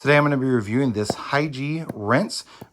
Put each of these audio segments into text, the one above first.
Today I'm going to be reviewing this Hygie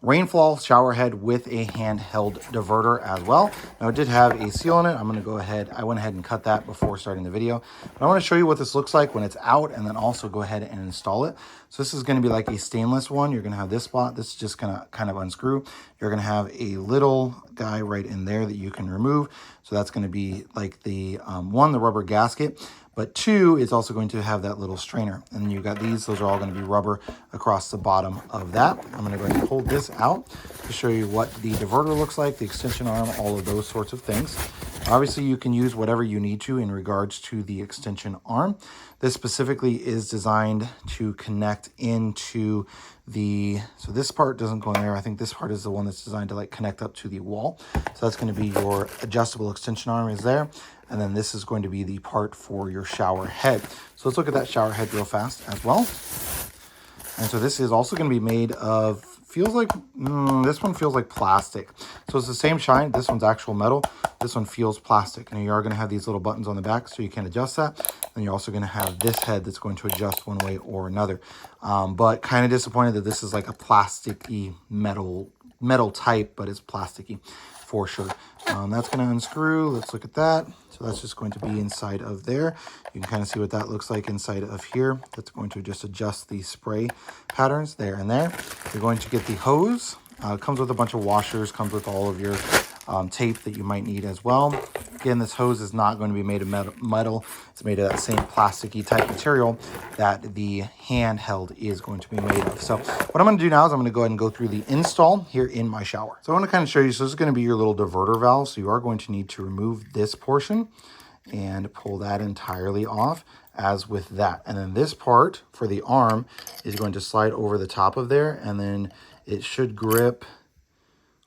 Rainfall shower head with a handheld diverter as well. Now it did have a seal in it. I'm going to go ahead, I went ahead and cut that before starting the video. But I want to show you what this looks like when it's out and then also go ahead and install it. So this is going to be like a stainless one. You're going to have this spot. This is just going to kind of unscrew. You're going to have a little guy right in there that you can remove. So that's going to be like the the rubber gasket. But two, it's also going to have that little strainer. And then you've got these, those are all going to be rubber across the bottom of that. I'm going to go ahead and pull this out to show you what the diverter looks like, the extension arm, all of those sorts of things. Obviously, you can use whatever you need to in regards to the extension arm. This specifically is designed to connect into so this part doesn't go in there. I think this part is the one that's designed to like connect up to the wall. So that's going to be your adjustable extension arm is there. And then this is going to be the part for your shower head. So let's look at that shower head real fast as well. And so this is also going to be made of, feels like, this one feels like plastic. So it's the same shine. This one's actual metal. This one feels plastic. And you are going to have these little buttons on the back so you can adjust that. And you're also going to have this head that's going to adjust one way or another. But kind of disappointed that this is like a plasticky metal type, but it's plasticky for sure. That's going to unscrew. Let's look at that. So that's just going to be inside of there. You can kind of see what that looks like inside of here. That's going to just adjust the spray patterns there and there. You're going to get the hose. It comes with a bunch of washers, comes with all of your tape that you might need as well. Again, this hose is not going to be made of metal. It's made of that same plasticky type material that the handheld is going to be made of. So what I'm going to do now is I'm going to go ahead and go through the install here in my shower. So I want to kind of show you, so this is going to be your little diverter valve. So you are going to need to remove this portion and pull that entirely off as with that. And then this part for the arm is going to slide over the top of there, and then it should grip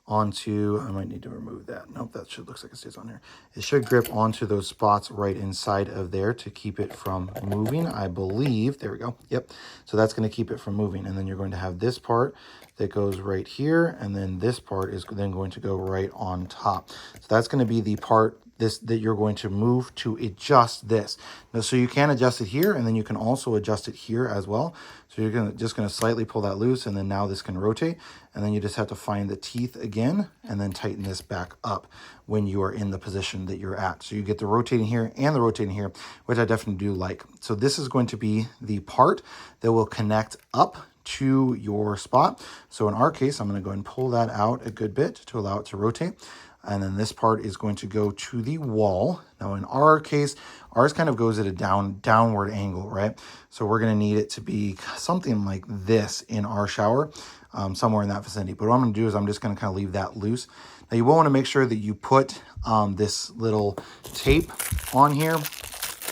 onto, I might need to remove that. Nope, that looks like it stays on there. It should grip onto those spots right inside of there to keep it from moving, I believe. There we go. Yep. So that's going to keep it from moving. And then you're going to have this part that goes right here. And then this part is then going to go right on top. So that's going to be the part that you're going to move to adjust this. Now, so you can adjust it here, and then you can also adjust it here as well. So you're just going to slightly pull that loose, and then now this can rotate. And then you just have to find the teeth again, and then tighten this back up when you are in the position that you're at. So you get the rotating here and the rotating here, which I definitely do like. So this is going to be the part that will connect up to your spot. So in our case, I'm going to go ahead and pull that out a good bit to allow it to rotate. And then this part is going to go to the wall. Now in our case, ours kind of goes at a downward angle, right? So we're going to need it to be something like this in our shower, somewhere in that vicinity. But what I'm going to do is I'm just going to kind of leave that loose. Now you will want to make sure that you put this little tape on here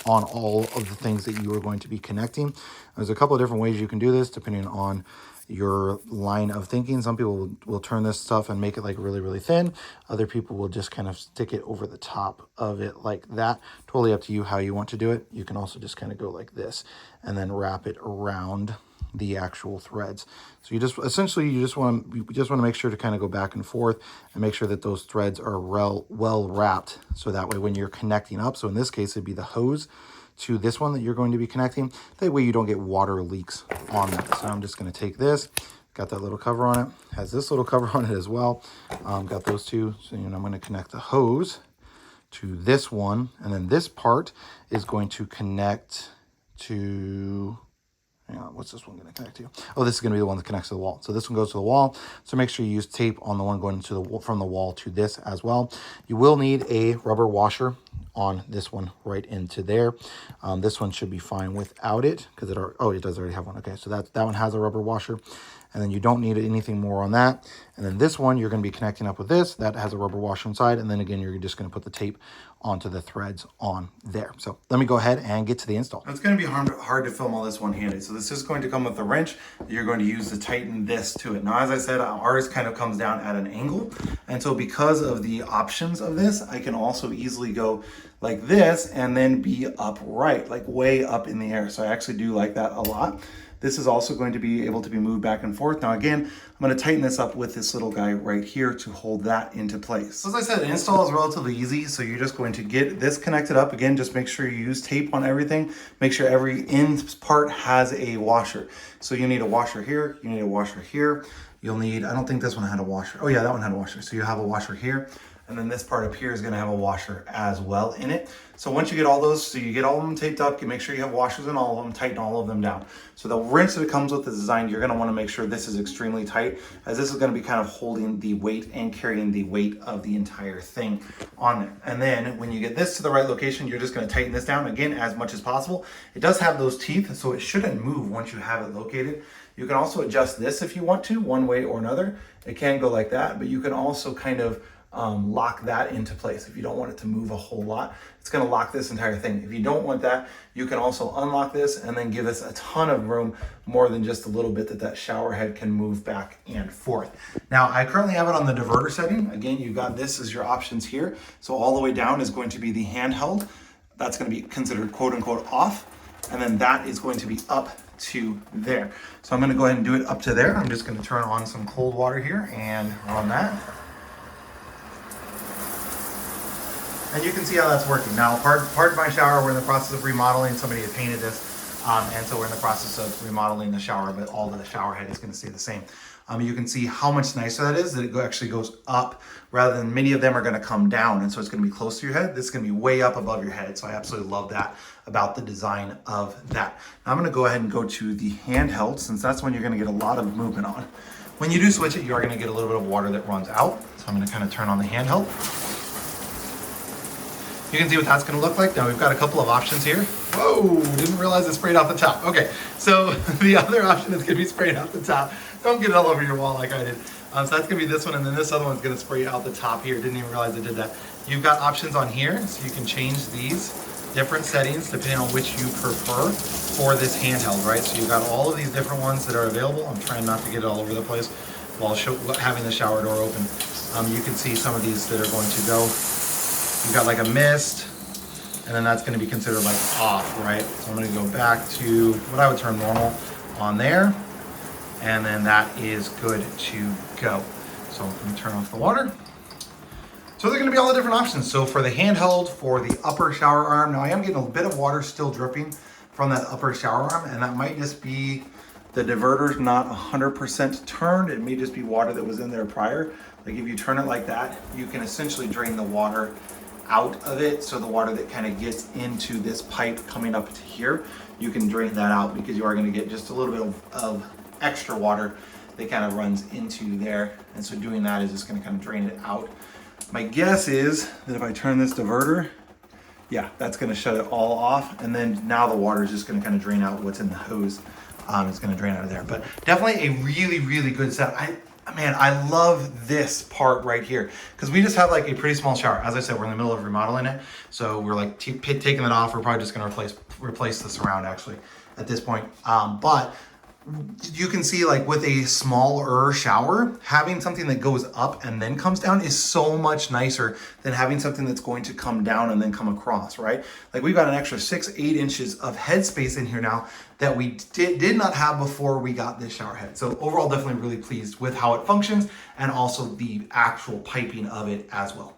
on all of the things that you are going to be connecting. There's a couple of different ways you can do this depending on your line of thinking. Some people will turn this stuff and make it like really, really thin. Other people will just kind of stick it over the top of it like that. Totally up to you how you want to do it. You can also just kind of go like this and then wrap it around the actual threads. So you just essentially you just want to make sure to kind of go back and forth and make sure that those threads are well wrapped, so that way when you're connecting up, so in this case it'd be the hose to this one that you're going to be connecting. That way you don't get water leaks on that. So I'm just going to take this, got that little cover on it, has this little cover on it as well. Got those two. So I'm going to connect the hose to this one, and then this part is going to connect to, hang on, what's this one going to connect to? Oh, this is going to be the one that connects to the wall. So this one goes to the wall. So make sure you use tape on the one going to from the wall to this as well. You will need a rubber washer on this one right into there. This one should be fine without it because it does already have one. Okay, so that one has a rubber washer, and then you don't need anything more on that. And then this one you're going to be connecting up with this that has a rubber washer inside, and then again you're just going to put the tape onto the threads on there. So let me go ahead and get to the install. It's going to be hard to film all this one-handed. So this is going to come with a wrench that you're going to use to tighten this to it. Now, as I said, ours kind of comes down at an angle. And so because of the options of this, I can also easily go like this and then be upright, like way up in the air. So I actually do like that a lot. This is also going to be able to be moved back and forth. Now again, I'm going to tighten this up with this little guy right here to hold that into place. As I said, the install is relatively easy. So you're just going to get this connected up. Again, just make sure you use tape on everything. Make sure every end part has a washer. So you need a washer here, you need a washer here. You'll need, I don't think this one had a washer. Oh yeah, that one had a washer. So you have a washer here. And then this part up here is gonna have a washer as well in it. So once you get all those, so you get all of them taped up, you make sure you have washers in all of them, tighten all of them down. So the wrench that it comes with is designed, you're gonna wanna make sure this is extremely tight, as this is gonna be kind of holding the weight and carrying the weight of the entire thing on there. And then when you get this to the right location, you're just gonna tighten this down again as much as possible. It does have those teeth, so it shouldn't move once you have it located. You can also adjust this if you want to, one way or another. It can go like that, but you can also kind of lock that into place. If you don't want it to move a whole lot, it's going to lock this entire thing. If you don't want that, you can also unlock this and then give us a ton of room, more than just a little bit that shower head can move back and forth. Now, I currently have it on the diverter setting. Again, you got this as your options here. So all the way down is going to be the handheld. That's going to be considered quote unquote off. And then that is going to be up to there. So I'm going to go ahead and do it up to there. I'm just going to turn on some cold water here and run that. And you can see how that's working. Now, part of my shower, we're in the process of remodeling. Somebody had painted this, and so we're in the process of remodeling the shower, but all of the shower head is going to stay the same. You can see how much nicer that is, that it actually goes up, rather than many of them are going to come down, and so it's going to be close to your head. This is going to be way up above your head, so I absolutely love that about the design of that. Now, I'm going to go ahead and go to the handheld, since that's when you're going to get a lot of movement on. When you do switch it, you are going to get a little bit of water that runs out, so I'm going to kind of turn on the handheld. You can see what that's going to look like. Now we've got a couple of options here. Whoa, didn't realize it sprayed off the top. Okay, so the other option is going to be sprayed off the top. Don't get it all over your wall like I did. So that's going to be this one, and then this other one's going to spray out the top here. Didn't even realize I did that. You've got options on here, so you can change these different settings depending on which you prefer for this handheld, right? So you've got all of these different ones that are available. I'm trying not to get it all over the place while having the shower door open. You can see some of these that are going to go. You've got like a mist, and then that's going to be considered like off, right? So I'm going to go back to what I would term normal on there, and then that is good to go. So I'm going to turn off the water. So they're going to be all the different options. So for the handheld, for the upper shower arm, now I am getting a bit of water still dripping from that upper shower arm, and that might just be the diverter's not 100% turned. It may just be water that was in there prior. Like if you turn it like that, you can essentially drain the water out of it. So the water that kind of gets into this pipe coming up to here, you can drain that out, because you are going to get just a little bit of extra water that kind of runs into there. And so doing that is just going to kind of drain it out. My guess is that if I turn this diverter, yeah, that's going to shut it all off. And then now the water is just going to kind of drain out what's in the hose. It's going to drain out of there. But definitely a really, really good setup. Man, I love this part right here, because we just have like a pretty small shower. As I said, we're in the middle of remodeling it, so we're like taking it off. We're probably just going to replace the surround actually at this point. But you can see, like with a smaller shower, having something that goes up and then comes down is so much nicer than having something that's going to come down and then come across, right? Like we've got an extra 6-8 inches of head space in here now that we did not have before we got this shower head. So overall, definitely really pleased with how it functions, and also the actual piping of it as well.